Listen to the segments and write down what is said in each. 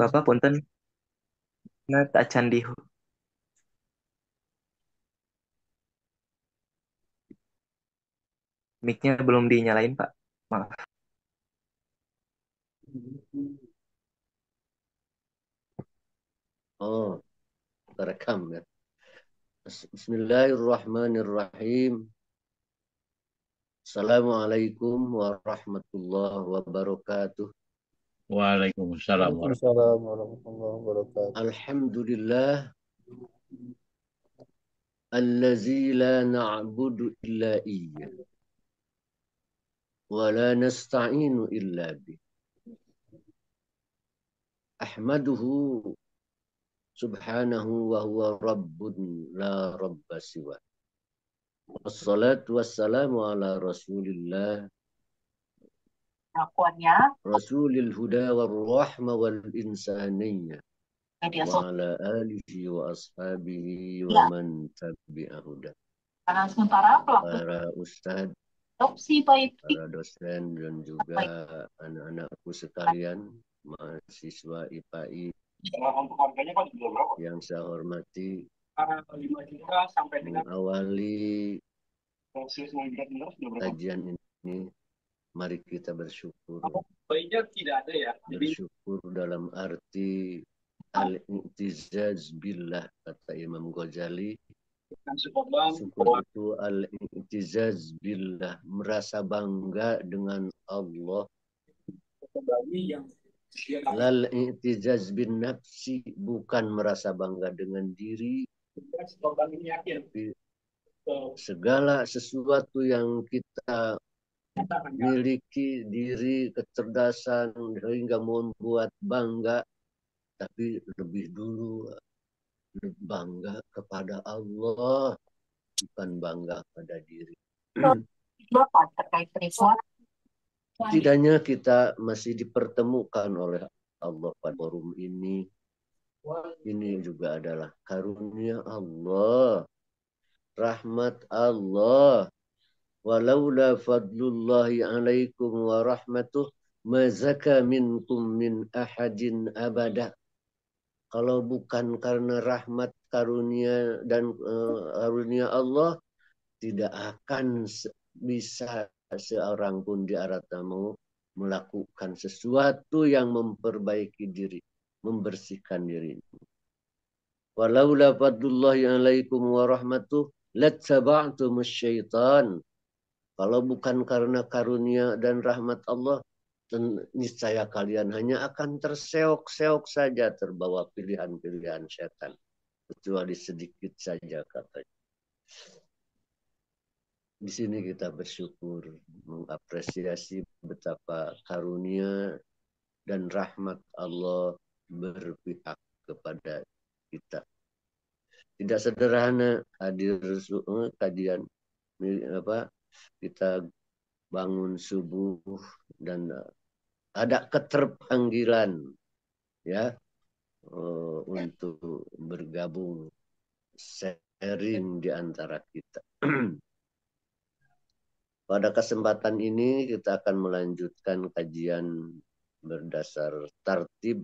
Bapak punten na tak candi mic-nya belum dinyalain, Pak. Maaf. Oh, terekam ya. Bismillahirrahmanirrahim. Assalamualaikum warahmatullahi wabarakatuh. Waalaikumsalam Waalaikumsalam warahmatullahi wabarakatuh. Alhamdulillah allazi la na'budu illa iyyah wa la nasta'inu illa bih. Ahmaduhu subhanahu wa huwa rabbun la rabba siwa. Wassalatu wassalamu ala rasulillah Rasulil huda wal rahma wal insaniyah wa ala alihi wa ashabihi wa man tabi'ahuda. Para ustadz, para dosen dan juga anak-anakku sekalian, mahasiswa IPAI yang saya hormati, mengawali kajian ini, mari kita bersyukur. Bersyukur dalam arti al-i'tizaz billah, kata Imam Ghazali. Syukur itu al-i'tizaz billah, merasa bangga dengan Allah. Lal i'tizaz bin nafsi, bukan merasa bangga dengan diri. Tapi segala sesuatu yang kita miliki, diri, kecerdasan, sehingga membuat bangga, tapi lebih dulu bangga kepada Allah, bukan bangga pada diri. Setidaknya kita masih dipertemukan oleh Allah pada forum ini. Ini juga adalah karunia Allah, rahmat Allah. Walaula fadlullahi alaikum wa rahmatuh ma zaka minkum min ahadin abada. Kalau bukan karena rahmat karunia dan karunia Allah, tidak akan bisa seorang pun di Aratamu melakukan sesuatu yang memperbaiki diri, membersihkan diri. Walaula fadlullahi alaikum wa rahmatuh lattaba'tumus syaitan. Kalau bukan karena karunia dan rahmat Allah, niscaya kalian hanya akan terseok-seok saja, terbawa pilihan-pilihan setan. Kecuali sedikit saja katanya. Di sini kita bersyukur, mengapresiasi betapa karunia dan rahmat Allah berpihak kepada kita. Tidak sederhana hadir kajian kita bangun subuh dan ada keterpanggilan ya untuk bergabung sharing di antara kita. Pada kesempatan ini kita akan melanjutkan kajian berdasar tartib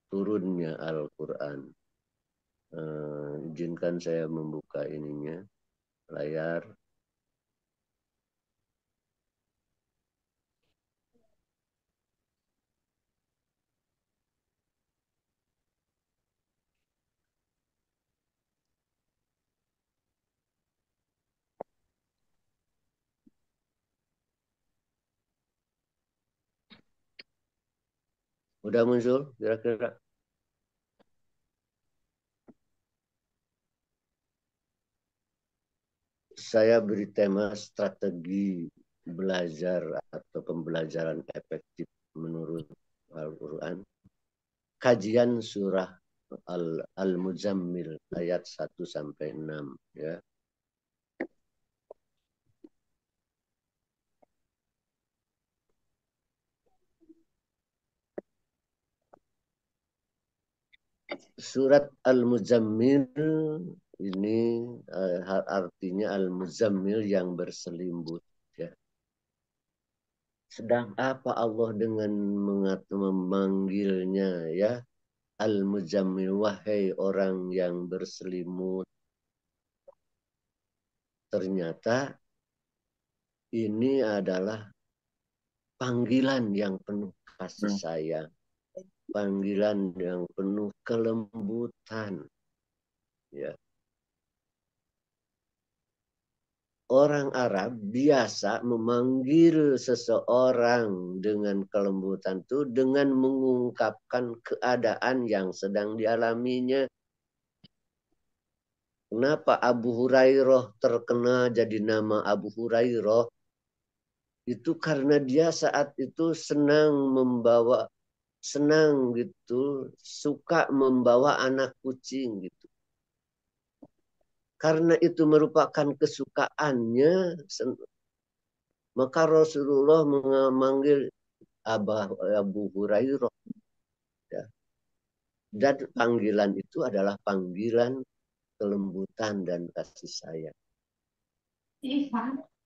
turunnya Al-Quran. Izinkan saya membuka ininya, layar. Udah muncul kira-kira? Saya beri tema strategi belajar atau pembelajaran efektif menurut Al-Quran. Kajian surah Al-Muzammil ayat 1 sampai 6 ya. Surat Al-Muzammil ini artinya Al-Muzammil yang berselimut ya. Sedang apa Allah dengan memanggilnya ya? Al-Muzammil, wahai orang yang berselimut. Ternyata ini adalah panggilan yang penuh kasih sayang. Panggilan yang penuh kelembutan. Ya. Orang Arab biasa memanggil seseorang dengan kelembutan itu dengan mengungkapkan keadaan yang sedang dialaminya. Kenapa Abu Hurairah terkena jadi nama Abu Hurairah? Itu karena dia saat itu senang gitu, suka membawa anak kucing gitu. Karena itu merupakan kesukaannya, maka Rasulullah memanggil Abu Hurairah. Ya. Dan panggilan itu adalah panggilan kelembutan dan kasih sayang.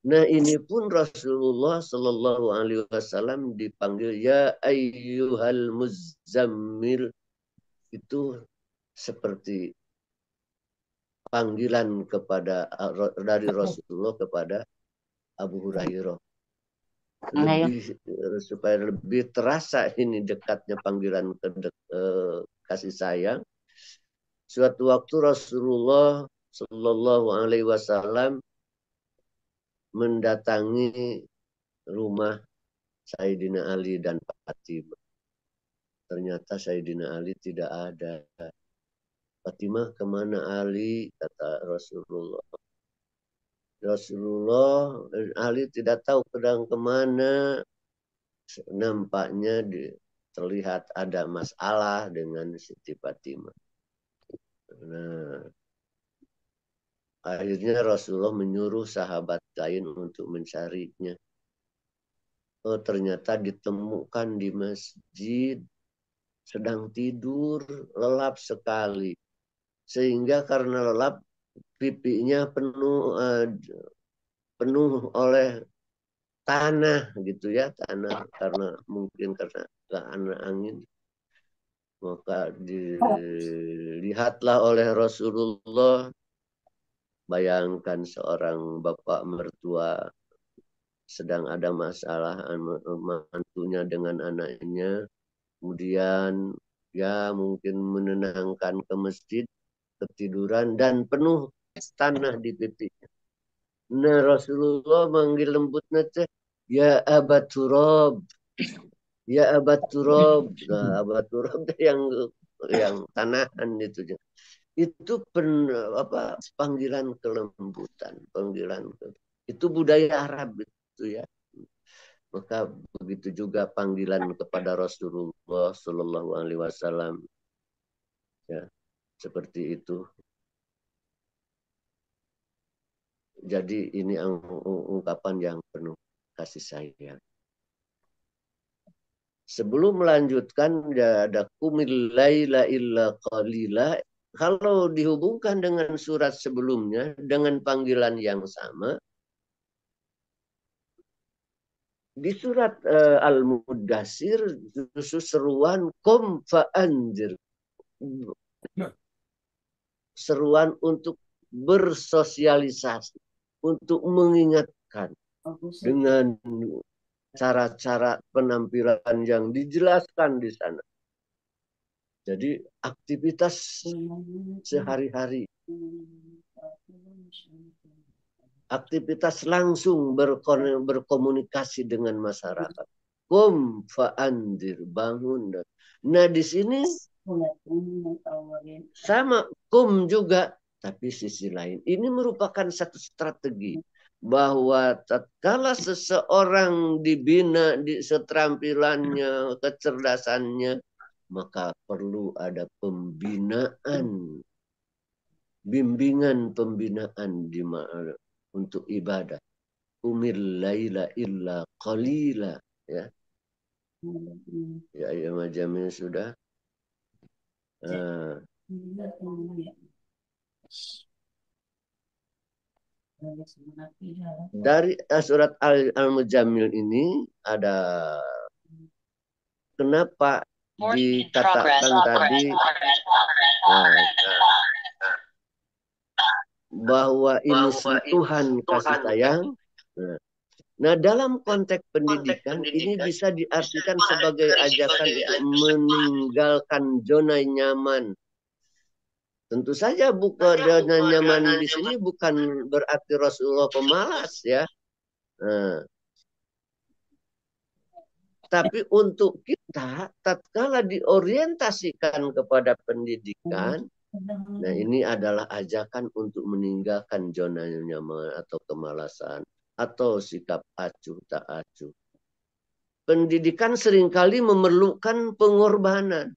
Nah ini pun Rasulullah Sallallahu Alaihi Wasallam dipanggil ya ayyuhal muzammil, itu seperti panggilan dari Rasulullah kepada Abu Hurairah. Supaya lebih terasa ini dekatnya panggilan kasih sayang. Suatu waktu Rasulullah Sallallahu Alaihi Wasallam mendatangi rumah Sayyidina Ali dan Fatimah. Ternyata Sayyidina Ali tidak ada. Fatimah, kemana Ali? Kata Rasulullah. Ali tidak tahu sedang kemana. Nampaknya terlihat ada masalah dengan Siti Fatimah. Nah, akhirnya Rasulullah menyuruh sahabat lain untuk mencarinya. Oh, ternyata ditemukan di masjid, sedang tidur, lelap sekali. Sehingga karena lelap, pipinya penuh oleh tanah gitu ya, tanah karena mungkin karena angin. Maka dilihatlah oleh Rasulullah, bayangkan seorang bapak mertua sedang ada masalah mantunya dengan anaknya, kemudian ya mungkin menenangkan ke masjid, ketiduran dan penuh tanah di pipinya. Nah Rasulullah manggil lembutnya teh, ya Aba Turab, ya Aba Turab. Nah, Aba Turab yang tanahan itu panggilan kelembutan, itu budaya Arab itu ya. Maka begitu juga panggilan kepada Rasulullah Sallallahu Alaihi Wasallam, ya seperti itu. Jadi ini ungkapan yang penuh kasih sayang. Sebelum melanjutkan ada qumil laila illa qalila. Kalau dihubungkan dengan surat sebelumnya dengan panggilan yang sama, di surat Al-Mudassir justru seruan qum fa'anzir. Seruan untuk bersosialisasi, untuk mengingatkan dengan cara-cara penampilan yang dijelaskan di sana. Jadi aktivitas sehari-hari, aktivitas langsung berkomunikasi dengan masyarakat. Qum fa'anzir, bangun. Nah di sini sama qum juga, tapi sisi lain. Ini merupakan satu strategi bahwa tatkala seseorang dibina di keterampilannya, kecerdasannya, maka perlu ada pembinaan, bimbingan pembinaan untuk ibadah. Umil laila illa qalila, ya. Ya majamin sudah. Dari surat Al-Mujammil ini ada kenapa dikatakan tadi bahwa ini sentuhan kasih sayang. Nah, dalam konteks pendidikan ini bisa diartikan sebagai ajakan untuk meninggalkan zona nyaman. Tentu saja bukan zona nyaman di sini bukan berarti Rasulullah pemalas ya. Nah, tapi untuk kita tatkala diorientasikan kepada pendidikan, nah ini adalah ajakan untuk meninggalkan zona nyaman atau kemalasan atau sikap acuh tak acuh. Pendidikan seringkali memerlukan pengorbanan,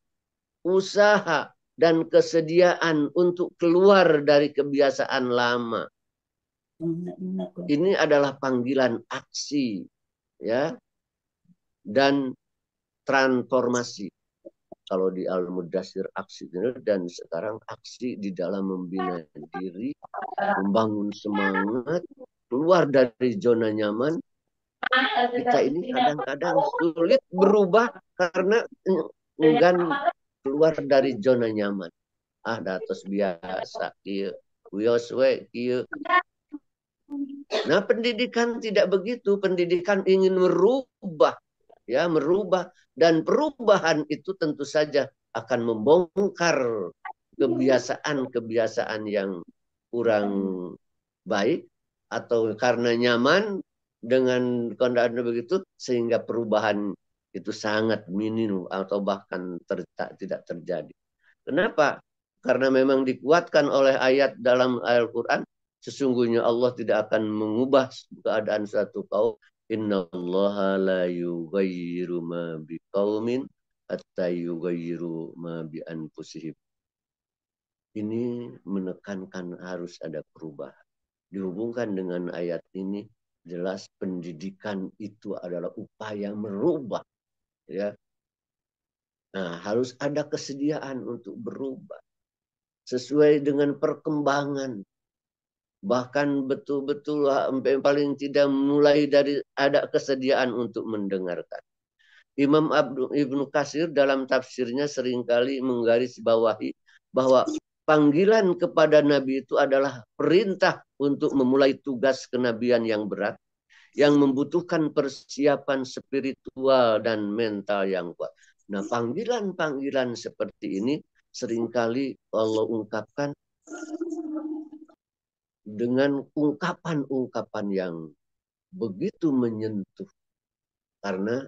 usaha, dan kesediaan untuk keluar dari kebiasaan lama. Ini adalah panggilan aksi, ya, dan transformasi. Kalau di Al-Mudassir aksi, dan sekarang aksi di dalam membina diri, membangun semangat, keluar dari zona nyaman. Kita ini kadang-kadang sulit berubah karena enggan keluar dari zona nyaman. Datos biasa, kieu, wios we, kieu. Nah, pendidikan tidak begitu. Pendidikan ingin merubah, ya, merubah, dan perubahan itu tentu saja akan membongkar kebiasaan-kebiasaan yang kurang baik atau karena nyaman dengan kondisi begitu sehingga perubahan itu sangat minim atau bahkan tidak terjadi. Kenapa? Karena memang dikuatkan oleh ayat dalam Al-Quran, sesungguhnya Allah tidak akan mengubah keadaan suatu kaum. Innallaha la yughayyiru ma biqaumin hatta yughayyiru ma bi anfusihim. Ini menekankan harus ada perubahan. Dihubungkan dengan ayat ini, jelas pendidikan itu adalah upaya merubah, ya. Nah, harus ada kesediaan untuk berubah sesuai dengan perkembangan. Bahkan betul-betul paling tidak mulai dari ada kesediaan untuk mendengarkan. Imam Ibnu Katsir dalam tafsirnya seringkali menggarisbawahi bahwa panggilan kepada Nabi itu adalah perintah untuk memulai tugas kenabian yang berat, yang membutuhkan persiapan spiritual dan mental yang kuat. Nah, panggilan-panggilan seperti ini seringkali Allah ungkapkan dengan ungkapan-ungkapan yang begitu menyentuh karena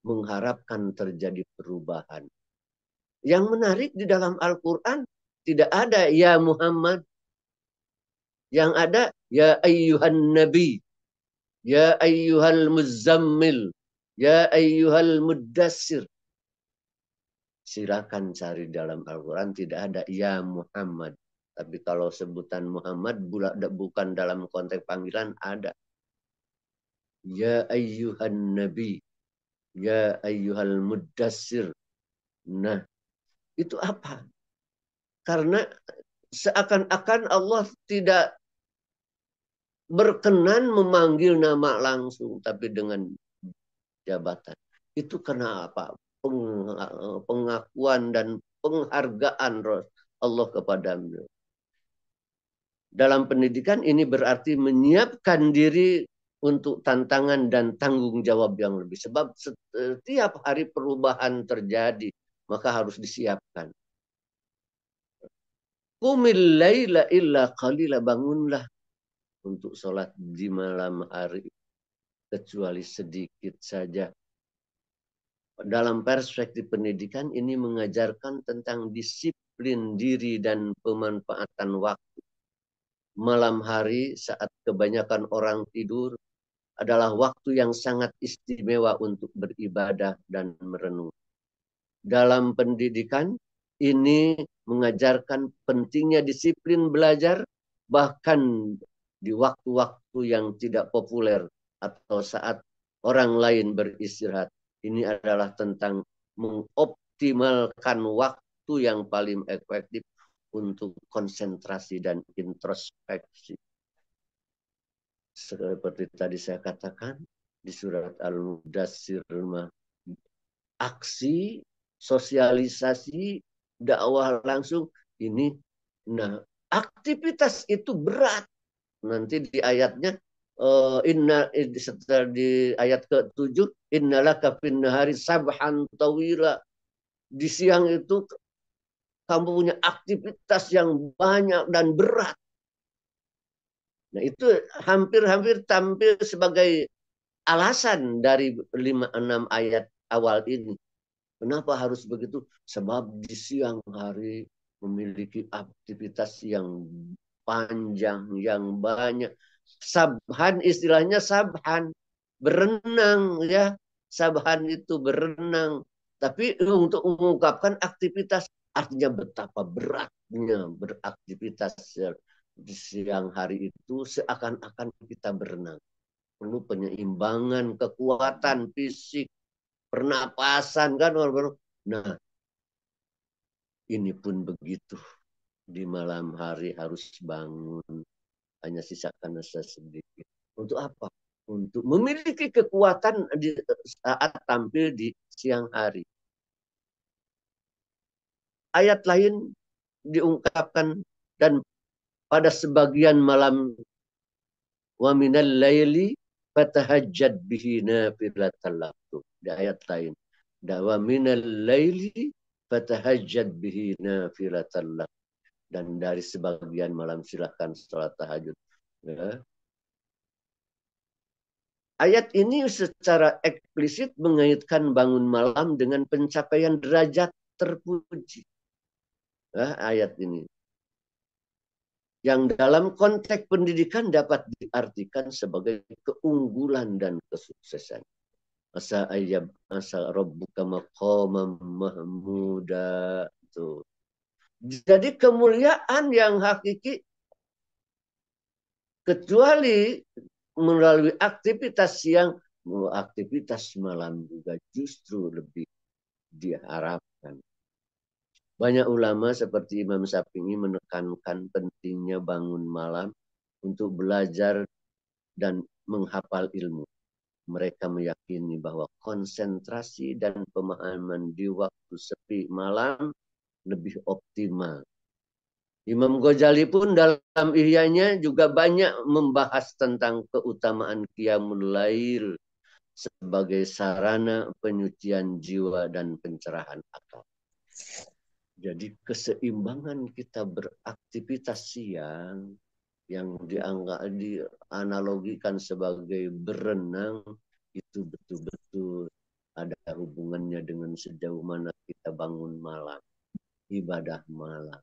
mengharapkan terjadi perubahan. Yang menarik di dalam Al-Quran tidak ada ya Muhammad. Yang ada ya ayyuhan nabi, ya ayyuhal muzammil, ya ayyuhal muddassir. Silakan cari dalam Al-Quran tidak ada ya Muhammad. Tapi kalau sebutan Muhammad bukan dalam konteks panggilan ada. Ya ayyuhan nabi, ya ayyuhal muddassir. Nah, itu apa? Karena seakan-akan Allah tidak berkenan memanggil nama langsung, tapi dengan jabatan. Itu karena apa? Pengakuan dan penghargaan Allah kepada beliau. Dalam pendidikan ini berarti menyiapkan diri untuk tantangan dan tanggung jawab yang lebih. Sebab setiap hari perubahan terjadi, maka harus disiapkan. Qumil laila illa qalila, bangunlah untuk sholat di malam hari, kecuali sedikit saja. Dalam perspektif pendidikan ini mengajarkan tentang disiplin diri dan pemanfaatan waktu. Malam hari saat kebanyakan orang tidur adalah waktu yang sangat istimewa untuk beribadah dan merenung. Dalam pendidikan ini mengajarkan pentingnya disiplin belajar bahkan di waktu-waktu yang tidak populer atau saat orang lain beristirahat. Ini adalah tentang mengoptimalkan waktu yang paling efektif untuk konsentrasi dan introspeksi. seperti tadi saya katakan di surat Al-Mudassir, aksi, sosialisasi, dakwah langsung ini. Nah, aktivitas itu berat. Nanti di ayatnya setelah di ayat ke-7, innalaka fin nahari sabhan tawila. Di siang itu kamu punya aktivitas yang banyak dan berat. Nah, itu hampir-hampir tampil sebagai alasan dari 5-6 ayat awal ini. Kenapa harus begitu? Sebab di siang hari memiliki aktivitas yang panjang, yang banyak. Sabhan, istilahnya sabhan, berenang ya. Sabhan itu berenang. Tapi untuk mengungkapkan aktivitas, artinya betapa beratnya beraktivitas di siang hari itu, seakan-akan kita berenang. Perlu penyeimbangan, kekuatan fisik, pernapasan kan. Nah, ini pun begitu. Di malam hari harus bangun, hanya sisakan nafas sedikit. Untuk apa? Untuk memiliki kekuatan di saat tampil di siang hari. Ayat lain diungkapkan, dan pada sebagian malam, wa minal laili fatahajjad bihi nafilatan lak. Di ayat lain, wa minal laili fatahajjad bihi nafilatan lak. Dan dari sebagian malam silahkan sholat tahajud. Ya. Ayat ini secara eksplisit mengaitkan bangun malam dengan pencapaian derajat terpuji. Ya, ayat ini. Yang dalam konteks pendidikan dapat diartikan sebagai keunggulan dan kesuksesan. Asa ayyab asa rabbuka maqamam mahmuda. Tuh. Jadi kemuliaan yang hakiki kecuali melalui aktivitas siang, aktivitas malam juga justru lebih diharapkan. Banyak ulama seperti Imam Syafi'i menekankan pentingnya bangun malam untuk belajar dan menghafal ilmu. Mereka meyakini bahwa konsentrasi dan pemahaman di waktu sepi malam lebih optimal. Imam Ghazali pun dalam Ihya'nya juga banyak membahas tentang keutamaan Qiyamul Lail sebagai sarana penyucian jiwa dan pencerahan akal. Jadi keseimbangan kita beraktivitas siang yang dianalogikan sebagai berenang itu betul-betul ada hubungannya dengan sejauh mana kita bangun malam, ibadah malam.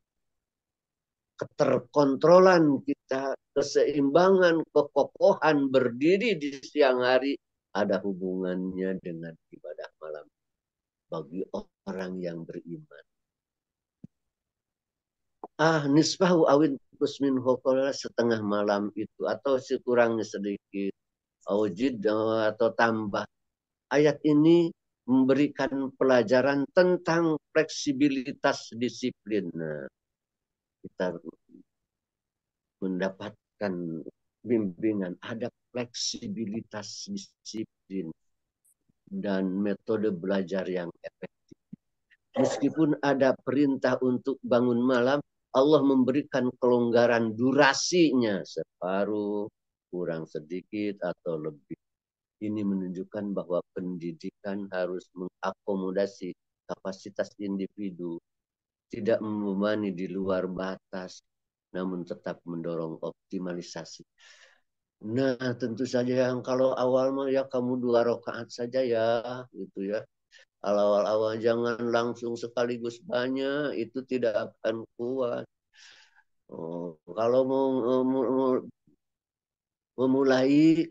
Keterkontrolan kita, keseimbangan, kekokohan berdiri di siang hari ada hubungannya dengan ibadah malam bagi orang yang beriman. Nisfahu awin kusmin hokola, setengah malam itu atau sekurangnya sedikit, awjid atau tambah. Ayat ini memberikan pelajaran tentang fleksibilitas disiplin. Nah, kita mendapatkan bimbingan, ada fleksibilitas disiplin dan metode belajar yang efektif. Meskipun ada perintah untuk bangun malam, Allah memberikan kelonggaran durasinya, separuh, kurang sedikit, atau lebih. Ini menunjukkan bahwa pendidikan harus mengakomodasi kapasitas individu, tidak membebani di luar batas, namun tetap mendorong optimalisasi. Nah, tentu saja yang kalau awal mah ya kamu 2 rakaat saja ya, gitu ya. Awal-awal jangan langsung sekaligus banyak, itu tidak akan kuat. Kalau mau memulai,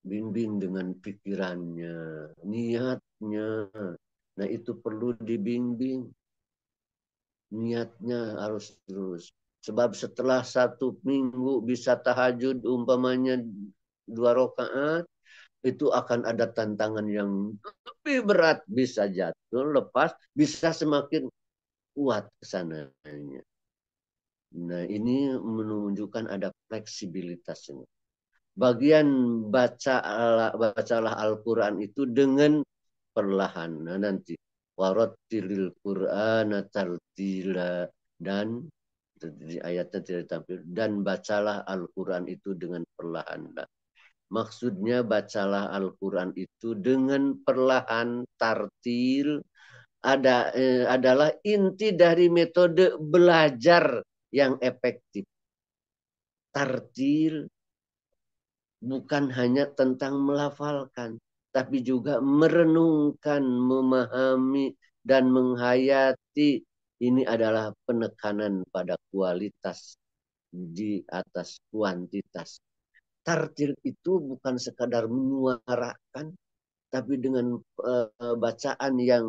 bimbing dengan pikirannya, niatnya. Nah, itu perlu dibimbing. Niatnya harus terus. Sebab setelah 1 minggu bisa tahajud umpamanya 2 rakaat, itu akan ada tantangan yang lebih berat, bisa jatuh, lepas, bisa semakin kuat kesananya. Nah, ini menunjukkan ada fleksibilitas ini. bagian bacalah Al-Quran itu dengan perlahan. Nah, nanti warattilil Qur'ana tartila, dan di ayatnya tidak tampil, dan bacalah Al-Quran itu dengan perlahan. Maksudnya bacalah Al-Quran itu dengan perlahan, tartil, adalah inti dari metode belajar yang efektif. Tartil bukan hanya tentang melafalkan, tapi juga merenungkan, memahami, dan menghayati. Ini adalah penekanan pada kualitas di atas kuantitas. Tartil itu bukan sekadar menyuarakan, tapi dengan bacaan yang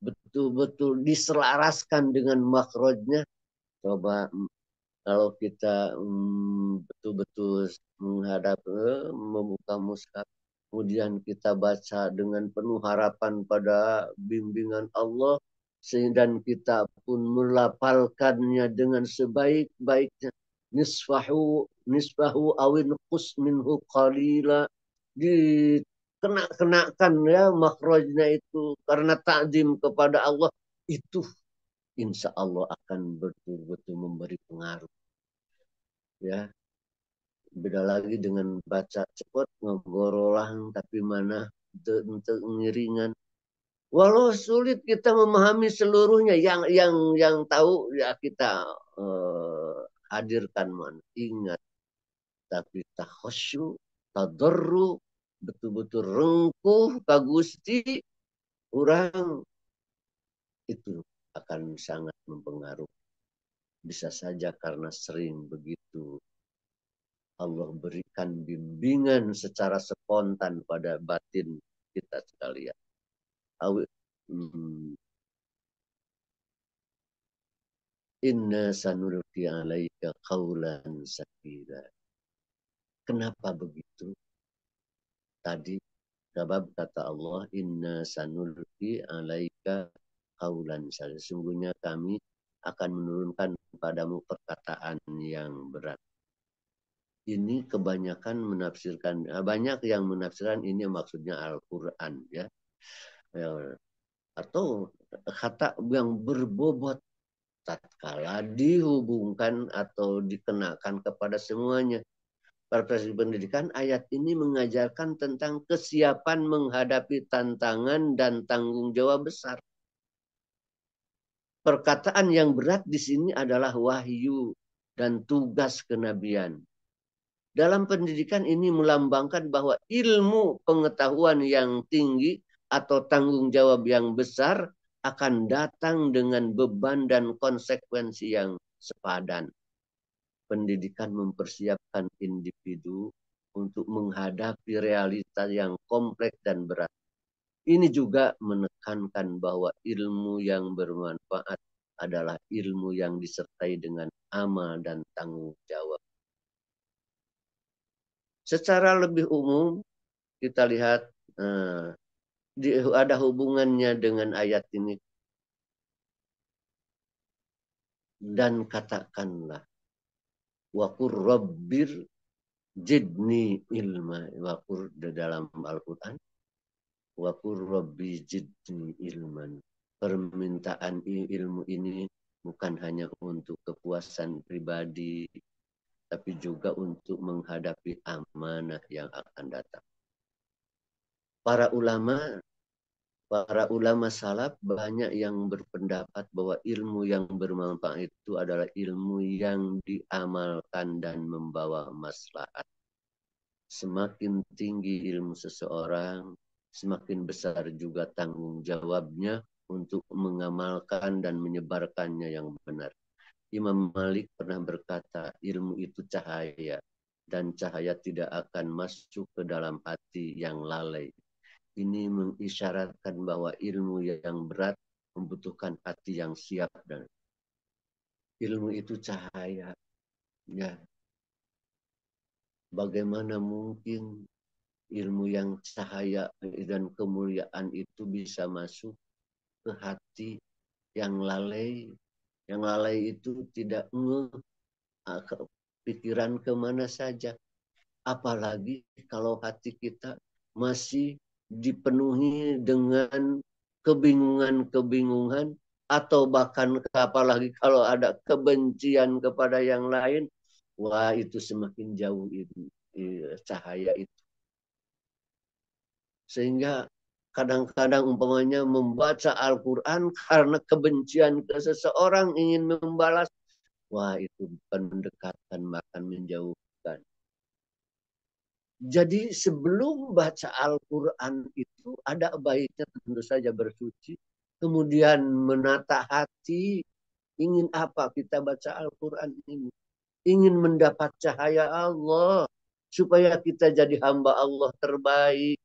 betul-betul diselaraskan dengan makrojnya. Coba kalau kita betul-betul menghadap, membuka mushaf, kemudian kita baca dengan penuh harapan pada bimbingan Allah, dan kita pun melafalkannya dengan sebaik-baiknya. Nisfahu awin qus minhu qalila, dikenakan ya makrojnya itu karena takdim kepada Allah, itu insya Allah akan betul-betul memberi pengaruh. Ya, beda lagi dengan baca cepat ngegorolang tapi mana untuk ngiringan. Walau sulit kita memahami seluruhnya, yang tahu ya kita hadirkan, mana ingat, tapi takhasyu, tadarru, betul-betul rengkuh ka Gusti, orang itu akan sangat mempengaruhi. Bisa saja karena sering begitu Allah berikan bimbingan secara spontan pada batin kita sekalian. Inna sanulqi alaika qaulan sakila. Kenapa begitu? Tadi sebab kata Allah, inna sanulqi alaika qaulan sakila. Sungguhnya kami akan menurunkan kepadamu perkataan yang berat. Ini kebanyakan menafsirkan, banyak yang menafsirkan ini maksudnya Al-Quran, ya. Atau kata yang berbobot tatkala dihubungkan atau dikenakan kepada semuanya. Para praktisi pendidikan, ayat ini mengajarkan tentang kesiapan menghadapi tantangan dan tanggung jawab besar. Perkataan yang berat di sini adalah wahyu dan tugas kenabian. Dalam pendidikan ini melambangkan bahwa ilmu pengetahuan yang tinggi atau tanggung jawab yang besar akan datang dengan beban dan konsekuensi yang sepadan. Pendidikan mempersiapkan individu untuk menghadapi realita yang kompleks dan berat. Ini juga menekankan bahwa ilmu yang bermanfaat adalah ilmu yang disertai dengan amal dan tanggung jawab. Secara lebih umum, kita lihat ada hubungannya dengan ayat ini. Dan katakanlah, waqur rabbir jidni ilma. Waqur dalam Al-Quran, waqur rabbi jidni ilman. Permintaan ilmu ini bukan hanya untuk kepuasan pribadi, tapi juga untuk menghadapi amanah yang akan datang. Para ulama salaf banyak yang berpendapat bahwa ilmu yang bermanfaat itu adalah ilmu yang diamalkan dan membawa maslahat. Semakin tinggi ilmu seseorang, semakin besar juga tanggung jawabnya untuk mengamalkan dan menyebarkannya yang benar. Imam Malik pernah berkata, ilmu itu cahaya, dan cahaya tidak akan masuk ke dalam hati yang lalai. Ini mengisyaratkan bahwa ilmu yang berat membutuhkan hati yang siap, dan ilmu itu cahaya. Ya. Bagaimana mungkin ilmu yang cahaya dan kemuliaan itu bisa masuk ke hati yang lalai? Yang lalai itu tidak pikiran kemana saja. Apalagi kalau hati kita masih dipenuhi dengan kebingungan-kebingungan, atau bahkan apalagi kalau ada kebencian kepada yang lain, wah itu semakin jauh itu cahaya itu. Sehingga kadang-kadang umpamanya membaca Al-Quran karena kebencian ke seseorang ingin membalas, wah itu bukan mendekatkan, bahkan menjauhkan. Jadi sebelum baca Al-Quran itu ada baiknya tentu saja bersuci. Kemudian menata hati. Ingin apa kita baca Al-Quran ini? Ingin mendapat cahaya Allah. Supaya kita jadi hamba Allah terbaik.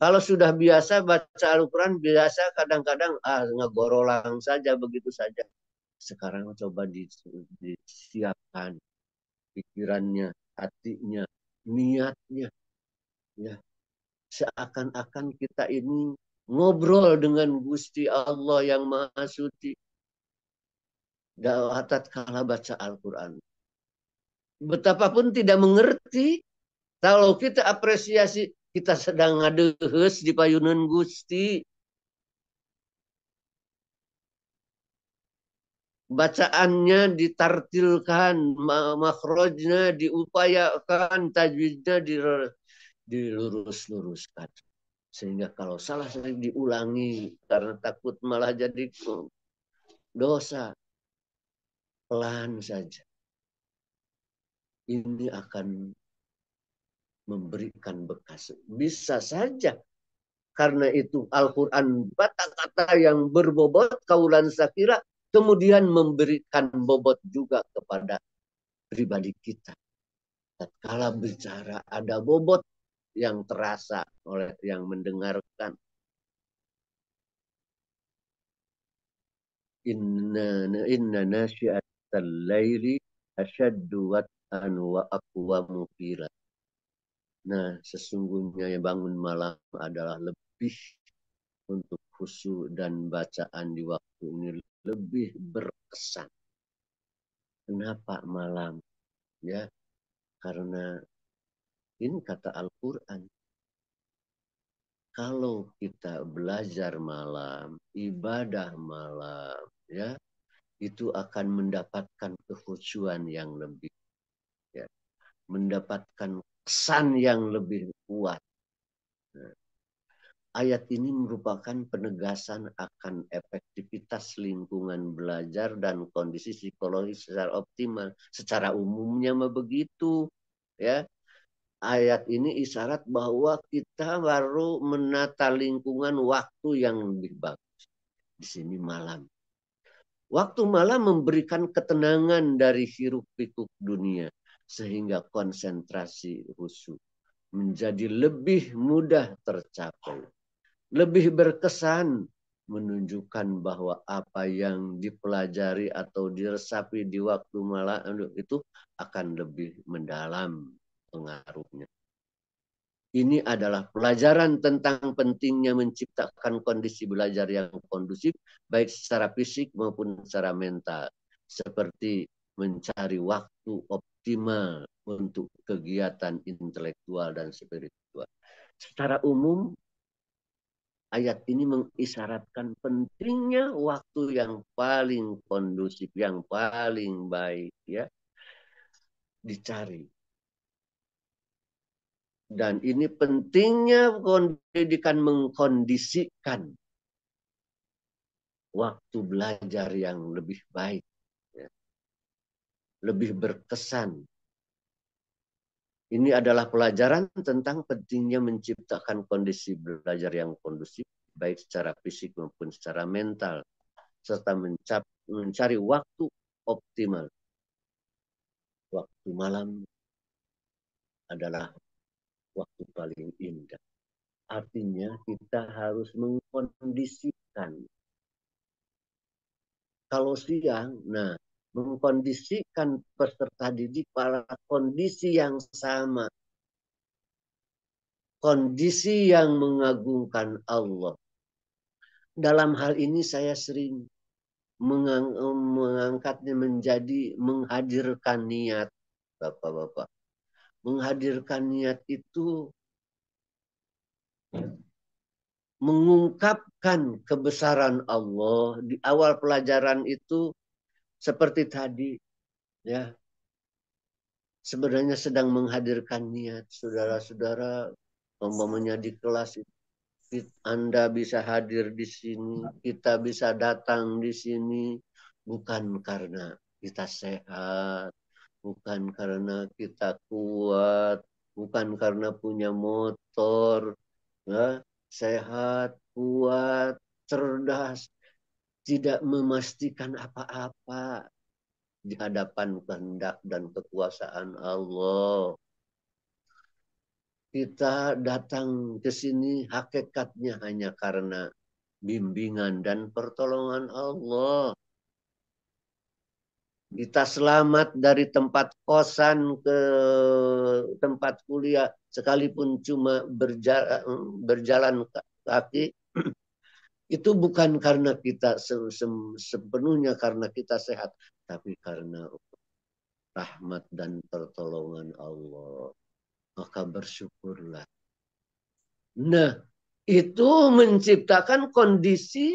Kalau sudah biasa baca Al-Quran, biasa kadang-kadang ngegorolang saja, begitu saja. Sekarang coba disiapkan pikirannya, hatinya, niatnya. Ya, seakan-akan kita ini ngobrol dengan Gusti Allah yang Maha Suci. Tatkala baca Al-Quran. Betapapun tidak mengerti, kalau kita apresiasi, kita sedang ngadehes di payunan Gusti. Bacaannya ditartilkan, makhrajnya diupayakan, tajwidnya dilurus-luruskan. Sehingga kalau salah sering diulangi karena takut malah jadi dosa. Pelan saja. Ini akan memberikan bekas. Bisa saja. Karena itu Al-Quran kata-kata yang berbobot kaulan sakira, kemudian memberikan bobot juga kepada pribadi kita. Tatkala bicara ada bobot yang terasa oleh yang mendengarkan. Inna nasyi'atal laili asyaddu wat'an wa aqwamu qila. Nah, sesungguhnya yang bangun malam adalah lebih untuk khusyuk dan bacaan di waktu ini lebih berkesan. Kenapa malam? Ya, karena ini kata Al-Quran. Kalau kita belajar malam, ibadah malam, ya, itu akan mendapatkan kekhusyuan yang lebih, ya, mendapatkan kesan yang lebih kuat. Nah, ayat ini merupakan penegasan akan efektivitas lingkungan belajar dan kondisi psikologis secara optimal. Secara umumnya mah begitu, ya. Ayat ini isyarat bahwa kita baru menata lingkungan waktu yang lebih bagus. Di sini malam. Waktu malam memberikan ketenangan dari hiruk-pikuk dunia. Sehingga konsentrasi khusyuk menjadi lebih mudah tercapai. Lebih berkesan, menunjukkan bahwa apa yang dipelajari atau diresapi di waktu malam itu akan lebih mendalam pengaruhnya. Ini adalah pelajaran tentang pentingnya menciptakan kondisi belajar yang kondusif, baik secara fisik maupun secara mental. Seperti mencari waktu optimal untuk kegiatan intelektual dan spiritual. Secara umum, ayat ini mengisyaratkan pentingnya waktu yang paling kondusif, yang paling baik, ya, dicari. Dan ini pentingnya pendidikan mengkondisikan waktu belajar yang lebih baik, ya, lebih berkesan. Ini adalah pelajaran tentang pentingnya menciptakan kondisi belajar yang kondusif, baik secara fisik maupun secara mental, serta mencari waktu optimal. Waktu malam adalah waktu paling indah. Artinya kita harus mengkondisikan. Kalau siang, nah, mengkondisikan peserta didik pada kondisi yang sama. Kondisi yang mengagungkan Allah. Dalam hal ini saya sering mengangkatnya menjadi menghadirkan niat. Bapak-bapak. Menghadirkan niat itu mengungkapkan kebesaran Allah. Di awal pelajaran itu seperti tadi, ya, sebenarnya sedang menghadirkan niat. Saudara-saudara, umpamanya di kelas itu, Anda bisa hadir di sini, kita bisa datang di sini, bukan karena kita sehat, bukan karena kita kuat, bukan karena punya motor, ya, sehat, kuat, cerdas, tidak memastikan apa-apa di hadapan kehendak dan kekuasaan Allah. Kita datang ke sini hakikatnya hanya karena bimbingan dan pertolongan Allah. Kita selamat dari tempat kosan ke tempat kuliah, sekalipun cuma berjalan kaki, itu bukan karena kita sepenuhnya karena kita sehat, tapi karena rahmat dan pertolongan Allah. Maka bersyukurlah. Nah, itu menciptakan kondisi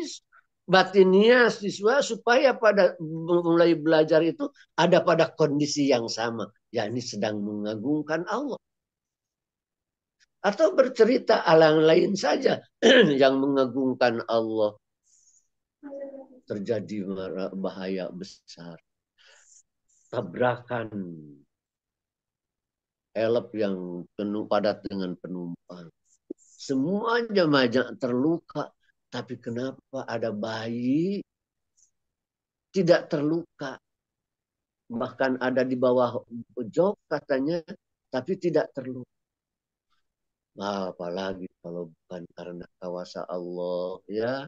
batinnya siswa supaya pada mulai belajar itu ada pada kondisi yang sama, yakni sedang mengagungkan Allah. Atau bercerita alang lain saja yang mengagungkan Allah. Terjadi bahaya besar. Tabrakan elep yang penuh padat dengan penumpang. Semuanya banyak terluka. Tapi kenapa ada bayi tidak terluka? Bahkan ada di bawah jok katanya, tapi tidak terluka. Apalagi kalau bukan karena kuasa Allah, ya.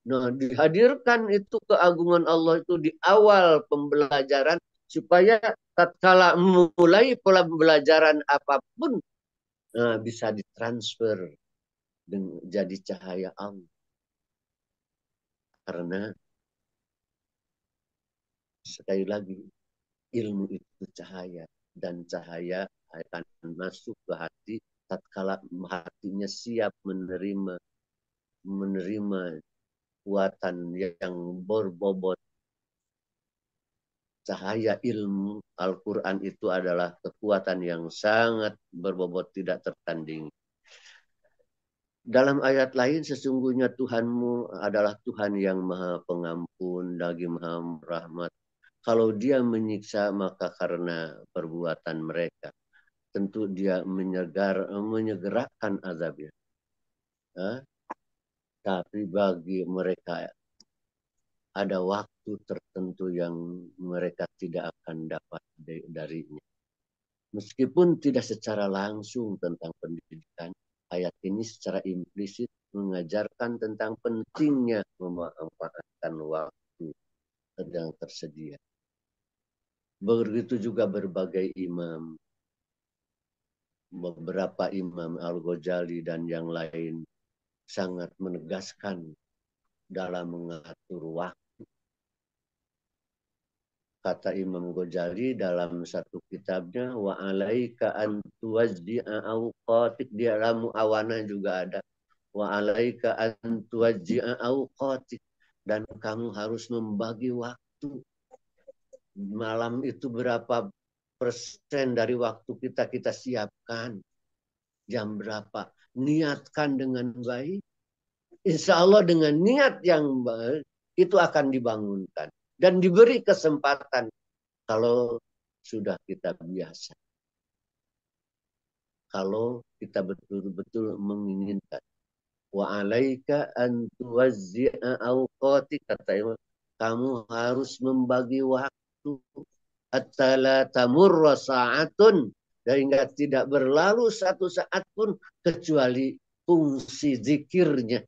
Nah, dihadirkan itu keagungan Allah itu di awal pembelajaran supaya tatkala mulai pembelajaran apapun bisa ditransfer jadi cahaya Allah. Karena sekali lagi ilmu itu cahaya, dan cahaya akan masuk ke hati tatkala hatinya siap menerima kuatan yang berbobot. Cahaya ilmu Al-Quran itu adalah kekuatan yang sangat berbobot tidak tertandingi. Dalam ayat lain, sesungguhnya Tuhanmu adalah Tuhan yang maha pengampun, lagi maha rahmat. Kalau dia menyiksa, maka karena perbuatan mereka. Tentu dia menyegerakan azabnya. Tapi bagi mereka ada waktu tertentu yang mereka tidak akan dapat darinya. Meskipun tidak secara langsung tentang pendidikan, ayat ini secara implisit mengajarkan tentang pentingnya memanfaatkan waktu yang tersedia. Begitu juga berbagai imam, beberapa imam Al-Ghazali dan yang lain sangat menegaskan dalam mengatur waktu. Kata Imam Ghazali dalam satu kitabnya, wa alaika an tuwazzi'a awqatik, di dalam awana juga ada, wa alaika an tuwazzi'a awqatik, dan kamu harus membagi waktu. Malam itu berapa persen dari waktu kita siapkan, jam berapa, niatkan dengan baik. Insya Allah dengan niat yang baik itu akan dibangunkan dan diberi kesempatan kalau sudah kita biasa. Kalau kita betul-betul menginginkan. Wa alaika an tuwazzi'a awqatik, kata Imam, kamu harus membagi waktu hatta la tamurra sa'atun, sehingga tidak berlalu satu saat pun kecuali fungsi zikirnya,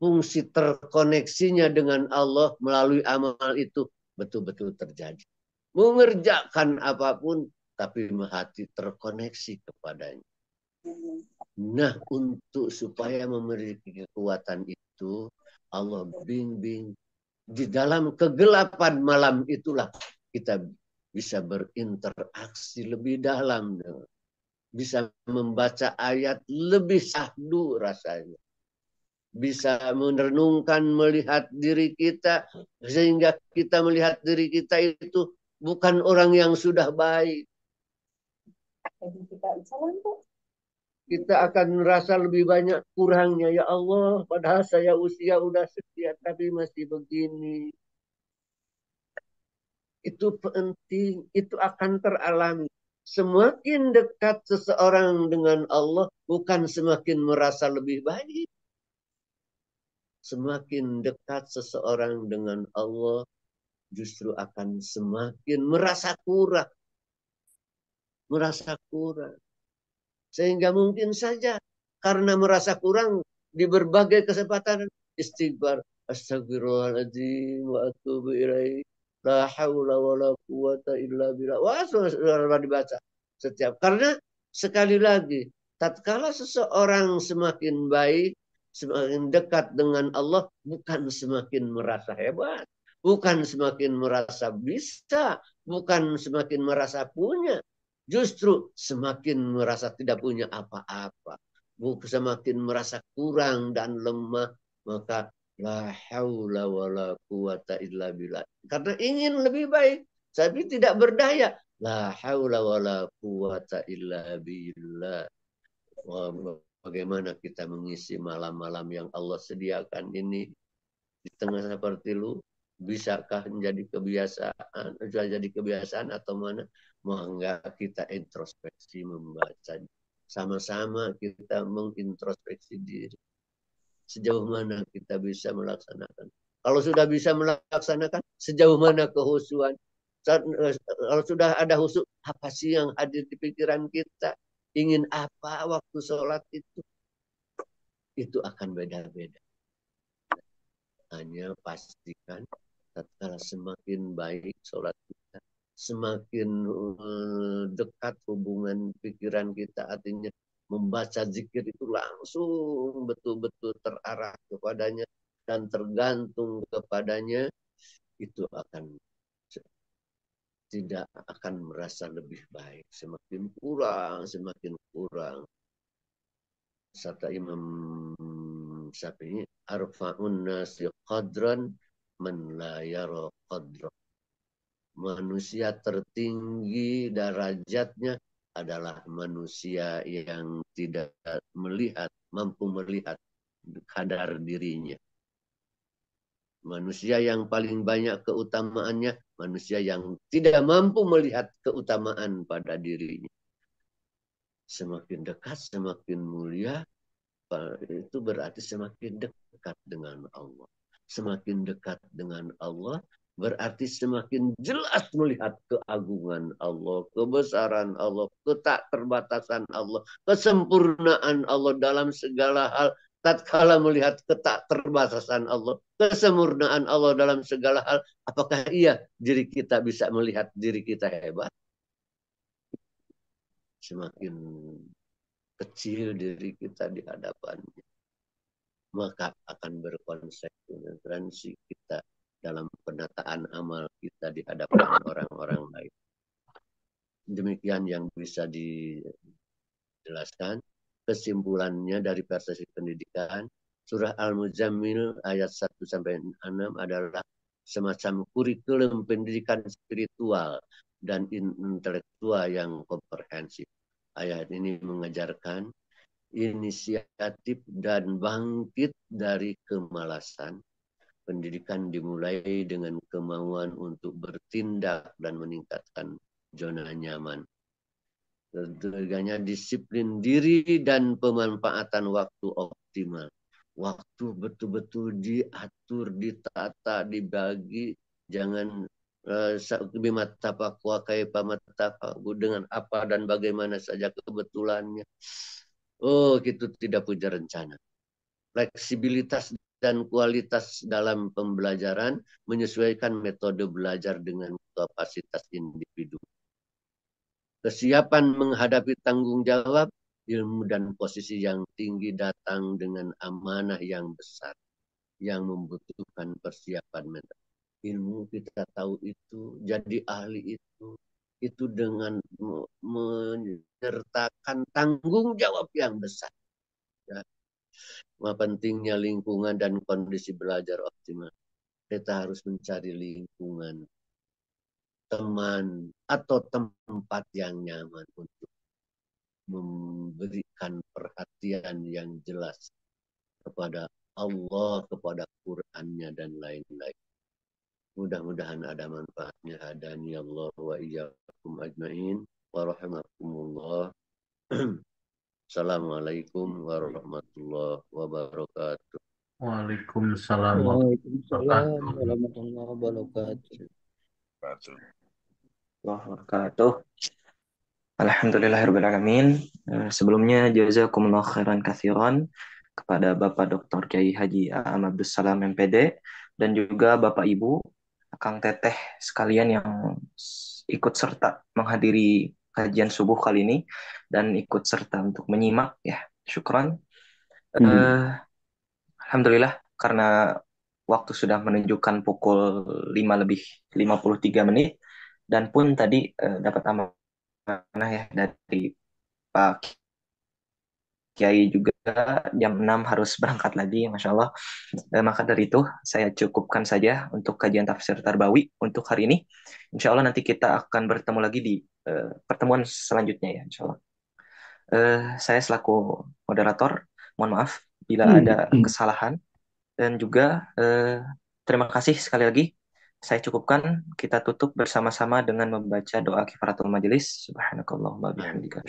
fungsi terkoneksinya dengan Allah melalui amal itu betul-betul terjadi. Mengerjakan apapun, tapi hati terkoneksi kepadanya. Nah, untuk supaya memiliki kekuatan itu, Allah bimbing. Di dalam kegelapan malam itulah kita bisa berinteraksi lebih dalam, bisa membaca ayat lebih syahdu rasanya, bisa merenungkan, melihat diri kita, sehingga kita melihat diri kita itu bukan orang yang sudah baik. Kita akan merasa lebih banyak kurangnya. Ya Allah, padahal saya usia udah sekian, tapi masih begini. Itu penting, itu akan teralami. Semakin dekat seseorang dengan Allah, bukan semakin merasa lebih baik. Semakin dekat seseorang dengan Allah, justru akan semakin merasa kurang. Merasa kurang. Sehingga mungkin saja karena merasa kurang di berbagai kesempatan istighfar. Astagfirullahaladzim wa atubu ilaih. La haula wa la quwata illa billah. Wah, sudah dibaca setiap. Karena sekali lagi, tatkala seseorang semakin baik, semakin dekat dengan Allah, bukan semakin merasa hebat, bukan semakin merasa bisa, bukan semakin merasa punya, justru semakin merasa tidak punya apa-apa, semakin merasa kurang dan lemah, maka la haula wala quwata illa billah. Karena ingin lebih baik, tapi tidak berdaya. La haula wala quwata illa billah. Bagaimana kita mengisi malam-malam yang Allah sediakan ini di tengah seperti lu? Bisakah menjadi kebiasaan? Sudah jadi kebiasaan atau mana? Mengapa kita introspeksi membaca? Sama-sama kita mengintrospeksi diri. Sejauh mana kita bisa melaksanakan? Kalau sudah bisa melaksanakan, sejauh mana kehusuan? Kalau sudah ada khusyuk, apa sih yang hadir di pikiran kita? Ingin apa waktu sholat itu? Itu akan beda-beda. Hanya pastikan tatkala semakin baik sholat kita, semakin dekat hubungan pikiran kita, artinya membaca zikir itu langsung betul-betul terarah kepadanya dan tergantung kepadanya, itu akan tidak akan merasa lebih baik. Semakin kurang, semakin kurang. Kata Imam Syafi'i, arfa'un nasi qadran man la yara qadra. Manusia tertinggi derajatnya adalah manusia yang tidak melihat, mampu melihat kadar dirinya. Manusia yang paling banyak keutamaannya, manusia yang tidak mampu melihat keutamaan pada dirinya. Semakin dekat, semakin mulia, itu berarti semakin dekat dengan Allah. Semakin dekat dengan Allah, berarti semakin jelas melihat keagungan Allah, kebesaran Allah, ketakterbatasan Allah, kesempurnaan Allah dalam segala hal. Tatkala melihat ketakterbatasan Allah, kesempurnaan Allah dalam segala hal, apakah iya diri kita bisa melihat diri kita hebat? Semakin kecil diri kita di hadapannya, maka akan berkonsekuensi kita dalam penataan amal kita di hadapan orang-orang lain. Demikian yang bisa dijelaskan. Kesimpulannya dari perspektif pendidikan, surah Al-Muzammil ayat 1-6 adalah semacam kurikulum pendidikan spiritual dan intelektual yang komprehensif. Ayat ini mengajarkan inisiatif dan bangkit dari kemalasan. Pendidikan dimulai dengan kemauan untuk bertindak dan meningkatkan zona nyaman. Ketiganya disiplin diri dan pemanfaatan waktu optimal. Waktu betul-betul diatur, ditata, dibagi. Jangan dengan apa dan bagaimana saja kebetulannya. Oh, itu tidak punya rencana. Fleksibilitas dan kualitas dalam pembelajaran menyesuaikan metode belajar dengan kapasitas individu. Kesiapan menghadapi tanggung jawab, ilmu dan posisi yang tinggi datang dengan amanah yang besar yang membutuhkan persiapan mental. ilmu, kita tahu itu, jadi ahli itu dengan menyertakan tanggung jawab yang besar. Ya. Pentingnya lingkungan dan kondisi belajar optimal. Kita harus mencari lingkungan, teman, atau tempat yang nyaman untuk memberikan perhatian yang jelas kepada Allah, kepada Qur'annya, dan lain-lain. Mudah-mudahan ada manfaatnya. Hadani Allah wa iyyakum ajmain. Wa rahimakumullah. Assalamualaikum warahmatullahi wabarakatuh. Waalaikumsalam Waalaikumsalam warahmatullahi warahmatullahi wabarakatuh. wabarakatuh. Wabarakatuh. Alhamdulillahirrahmanirrahim. Sebelumnya jazakumullah khairan katsiran kepada Bapak Dr. Kiai Haji A'am Abdus Salam MPD dan juga Bapak Ibu, Kang Teteh sekalian yang ikut serta menghadiri kajian subuh kali ini dan ikut serta untuk menyimak ya. Syukran. Alhamdulillah karena waktu sudah menunjukkan pukul 5 lebih 53 menit dan pun tadi dapat amanah ya dari Pak Kiai juga jam 6 harus berangkat lagi, Masya Allah. Maka dari itu, saya cukupkan saja untuk kajian tafsir Tarbawi untuk hari ini. Insya Allah nanti kita akan bertemu lagi di pertemuan selanjutnya ya, Insya Allah. Saya selaku moderator, mohon maaf bila ada kesalahan. Dan juga terima kasih sekali lagi. Saya cukupkan, kita tutup bersama-sama dengan membaca doa kifaratul majelis. Subhanakallahumma bihamdika.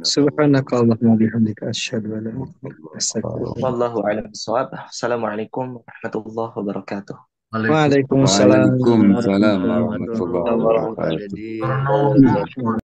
Subhanakallahumma bihamdika asyhadu an la ilaha illa anta astaghfiruka. Wallahu a'lam bishawab. Assalamualaikum warahmatullahi wabarakatuh. Waalaikumsalam Waalaikumsalam warahmatullahi warahmatullahi Warahmatullahi wabarakatuh. wabarakatuh.